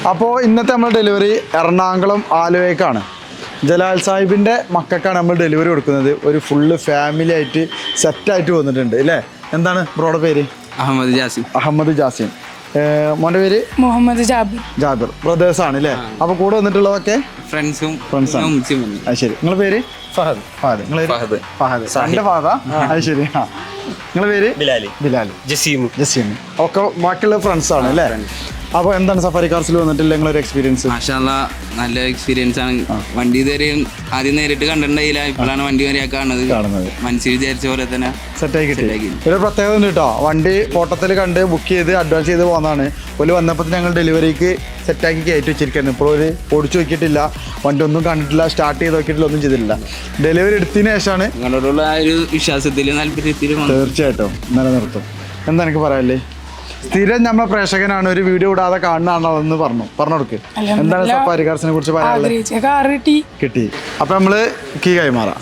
അപ്പോൾ ഇന്നത്തെ നമ്മൾ ഡെലിവറി എറണാകുളം ആലുവയ്ക്കാണ്. ജലാൽ സാഹിബിൻ്റെ മക്കൾക്കാണ് നമ്മൾ ഡെലിവറി കൊടുക്കുന്നത്. ഒരു ഫുള്ള് ഫാമിലി ആയിട്ട് സെറ്റായിട്ട് വന്നിട്ടുണ്ട് അല്ലേ? എന്താണ് ബ്രോയുടെ പേര്? അഹമ്മദ് ജാസിം. മോൻ്റെ പേര് മുഹമ്മദ് ജാബിർ. ബ്രദേഴ്സാണ് അല്ലേ? അപ്പോൾ കൂടെ വന്നിട്ടുള്ളതൊക്കെ ഫ്രണ്ട്സാണ്. അത് ശരി. നിങ്ങളുടെ പേര്? ഫഹദ്. നിങ്ങളെ ഫഹദ്. എൻ്റെ ഫഹദാ? അത് ശരി. ആ, നിങ്ങളുടെ പേര്? ബിലാൽ. ജസീം. ഒക്കെ ബാക്കിയുള്ള ഫ്രണ്ട്സാണ് അല്ലേ? അപ്പോൾ എന്താണ് സഫാരി കാർസിൽ വന്നിട്ടില്ല നിങ്ങളൊരു എക്സ്പീരിയൻസ്? നല്ല എക്സ്പീരിയൻസ് ആണ്. വണ്ടി ഇതുവരെയും ആദ്യം നേരിട്ട് കണ്ടിട്ടുണ്ടായില്ല, ഇപ്പോഴാണ് വണ്ടി വരെയൊക്കെ കാണുന്നത്. മനസ്സിൽ വിചാരിച്ച പോലെ തന്നെ സെറ്റായി കിട്ടി. ഒരു പ്രത്യേകത ഉണ്ട് കേട്ടോ, വണ്ടി ഫോട്ടോത്തിൽ കണ്ട് ബുക്ക് ചെയ്ത് അഡ്വാൻസ് ചെയ്ത് പോകുന്നതാണ്. ഒരു വന്നപ്പോൾ ഞങ്ങൾ ഡെലിവറിക്ക് സെറ്റാക്കി കയറ്റി വെച്ചിരിക്കുന്നു. ഇപ്പോൾ ഒരു ഓടിച്ചു നോക്കിയിട്ടില്ല, വണ്ടി ഒന്നും കണ്ടിട്ടില്ല, സ്റ്റാർട്ട് ചെയ്ത് നോക്കിയിട്ടില്ല, ഒന്നും ചെയ്തിട്ടില്ല. ഡെലിവറി എടുത്തതിന് ശേഷമാണ് നിങ്ങളോടുള്ള ആ ഒരു വിശ്വാസത്തിലും താല്പര്യത്തിലും തീർച്ചയായിട്ടും നിലനിർത്തും. എന്താ എനിക്ക് പറയാല്ലേ? സ്ഥിരം നമ്മളെ പ്രേക്ഷകനാണ്, ഒരു വീഡിയോ ഇടാതെ കാണുന്നതാണെന്ന് പറഞ്ഞു കൊടുക്ക്. എന്താണ് സഫാരി കാർസിനെ കുറിച്ച് പറയാനുള്ളത്? കിട്ടി. അപ്പൊ നമ്മള് കീ കൈമാറാം.